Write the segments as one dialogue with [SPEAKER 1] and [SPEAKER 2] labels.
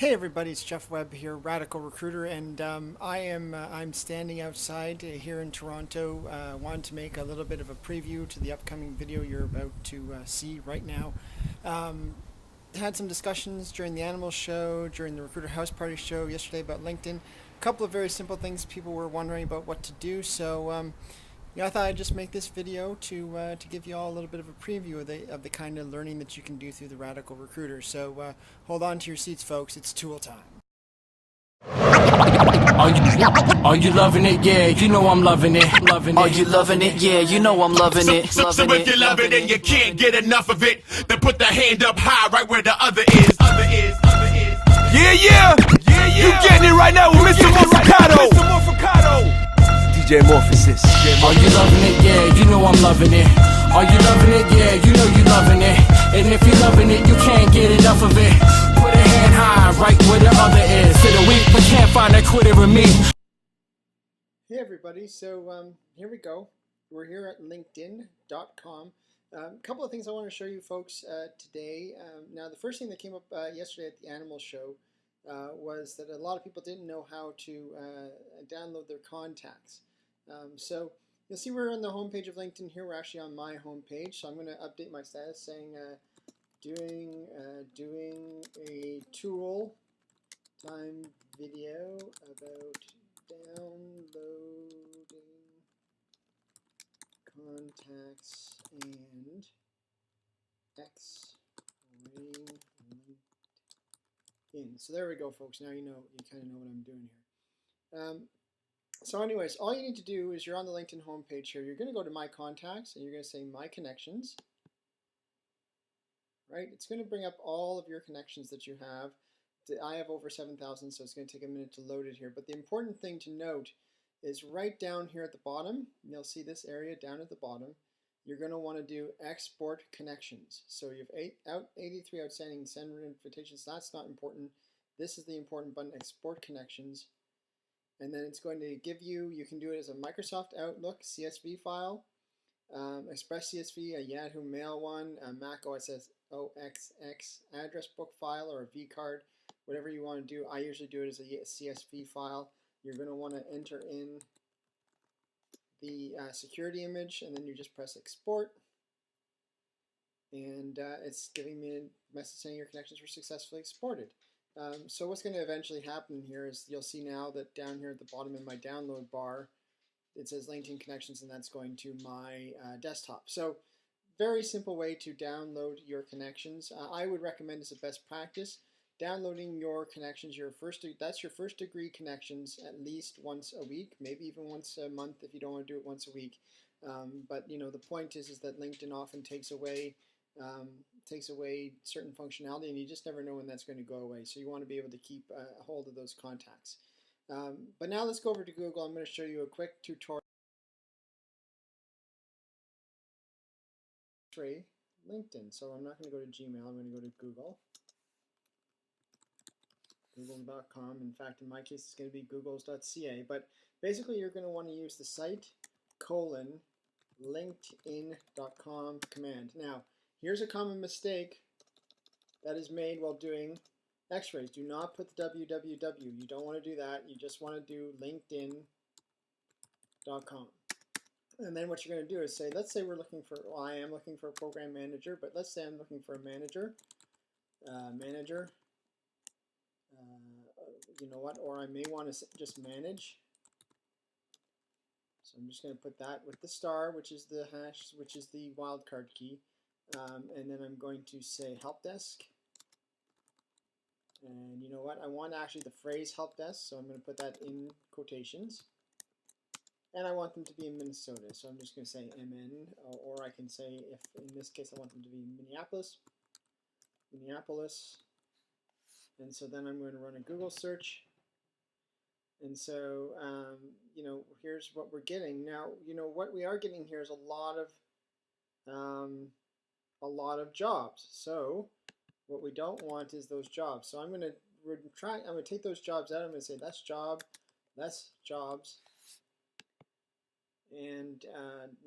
[SPEAKER 1] Hey everybody, it's Jeff Webb here, Radical Recruiter, and I'm standing outside here in Toronto. Wanted to make a little bit of a preview to the upcoming video you're about to see right now. Um, Had some discussions during the animal show, during the Recruiter House Party show yesterday about LinkedIn. A couple of very simple things people were wondering about what to do. I thought I'd just make this video to give you all a little bit of a preview of the kind of learning that you can do through the Radical Recruiter. Hold on to your seats, folks. It's tool time.
[SPEAKER 2] Are you loving it? Yeah, you know I'm loving it.
[SPEAKER 3] Are you loving it? Yeah, you know I'm loving it.
[SPEAKER 4] So if you love it and you can't get enough of it, then put the hand up high right where the other is.
[SPEAKER 5] Yeah. You getting it right now with Mr. Morficato. DJ Morphosis.
[SPEAKER 2] Are you loving it? Yeah, you know I'm loving it. Are you loving it? Yeah, you know you loving it. And if you're loving it, you can't get enough of it. Put a hand high right where the other is. To the weak, but can't find a quitter in me.
[SPEAKER 1] Hey everybody, here we go. We're here at linkedin.com. A couple of things I want to show you folks today. Now the first thing that came up yesterday at the animal show was that a lot of people didn't know how to download their contacts. So you'll see we're on the homepage of LinkedIn here. We're actually on my homepage, so I'm going to update my status saying doing a tool time video about downloading contacts and X-raying LinkedIn. So there we go, folks. Now you kind of know what I'm doing here. So anyways, all you need to do is you're on the LinkedIn homepage here. You're going to go to My Contacts and you're going to say My Connections. Right? It's going to bring up all of your connections that you have. I have over 7,000, so it's going to take a minute to load it here. But the important thing to note is right down here at the bottom, you'll see this area down at the bottom. You're going to want to do Export Connections. So you have 83 outstanding send invitations. That's not important. This is the important button, Export Connections. And then it's going to give you can do it as a Microsoft Outlook CSV file, Express CSV, a Yahoo Mail one, a Mac OS OXX address book file, or a vCard, whatever you want to do. I usually do it as a CSV file. You're going to want to enter in the security image, and then you just press export, and it's giving me a message saying your connections were successfully exported. So what's going to eventually happen here is you'll see now that down here at the bottom in my download bar it says LinkedIn Connections, and that's going to my desktop. So very simple way to download your connections. I would recommend as a best practice downloading your connections, that's your first degree connections, at least once a week, maybe even once a month if you don't want to do it once a week. But the point is that LinkedIn often takes away certain functionality, and you just never know when that's going to go away. So you want to be able to keep a hold of those contacts. But now let's go over to Google. I'm going to show you a quick tutorial. LinkedIn. So I'm not going to go to Gmail. I'm going to go to Google. Google.com. In fact, in my case, it's going to be googles.ca. But basically, you're going to want to use the site :linkedin.com command. Now, here's a common mistake that is made while doing X-rays. Do not put the www. You don't want to do that. You just want to do linkedin.com. And then what you're going to do is say, let's say we're looking for, well, I am looking for a program manager, but let's say I'm looking for a manager. You know what? Or I may want to just manage. So I'm just going to put that with the star, which is the hash, which is the wildcard key. And then I'm going to say help desk. And you know what? I want actually the phrase help desk, so I'm going to put that in quotations. And I want them to be in Minnesota, so I'm just going to say MN, or I can say, if in this case I want them to be Minneapolis. And so then I'm going to run a Google search. And so, here's what we're getting. Now, what we are getting here is a lot of jobs. So what we don't want is those jobs. So I'm going to take those jobs out. I'm going to say that's job, less jobs. And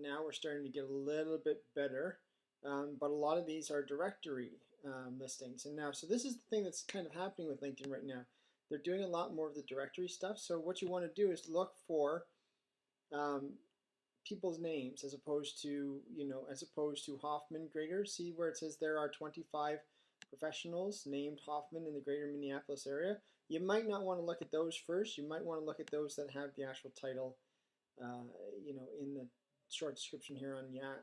[SPEAKER 1] now we're starting to get a little bit better. But a lot of these are directory listings. And now, so this is the thing that's kind of happening with LinkedIn right now. They're doing a lot more of the directory stuff. So what you want to do is look for people's names as opposed to, Hoffman Greater. See where it says there are 25 professionals named Hoffman in the greater Minneapolis area. You might not want to look at those first. You might want to look at those that have the actual title, in the short description here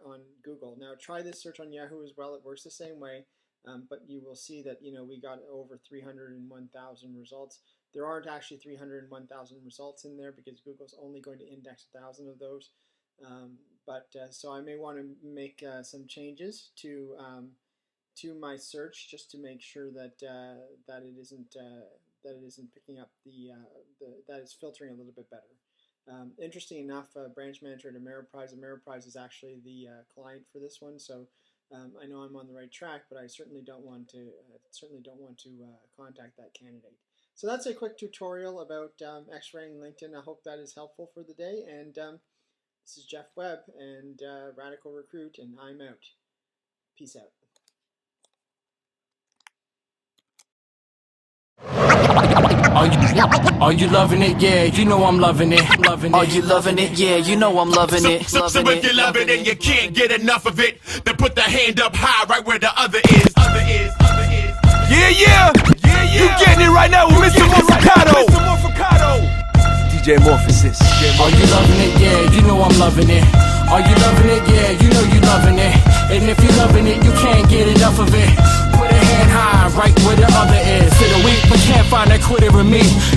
[SPEAKER 1] on Google. Now try this search on Yahoo as well. It works the same way, but you will see that we got over 301,000 results. There aren't actually 301,000 results in there because Google's only going to index 1,000 of those. So I may want to make some changes to my search just to make sure that that it isn't picking up that it's filtering a little bit better. Interesting enough, branch manager at Ameriprise. Ameriprise is actually the client for this one, so I know I'm on the right track, but I certainly don't want to contact that candidate. So that's a quick tutorial about X-raying LinkedIn. I hope that is helpful for the day. And this is Jeff Webb and Radical Recruit, and I'm out. Peace out.
[SPEAKER 2] Are you loving it? Yeah, you know I'm loving it.
[SPEAKER 3] Are you loving it? Yeah, you know I'm loving it.
[SPEAKER 4] So if you love it and you can't get enough of it, then put the hand up high right where the other is.
[SPEAKER 5] Yeah. You getting it right now with Mr. Morficato. DJ Morphosis.
[SPEAKER 2] Are you loving it? Yeah, you know I'm loving it. Are you loving it? Yeah, you know you loving it. And if you're loving it, you can't get enough of it. Put a hand high right where the other is. Hit a weak but can't find a quitter in me.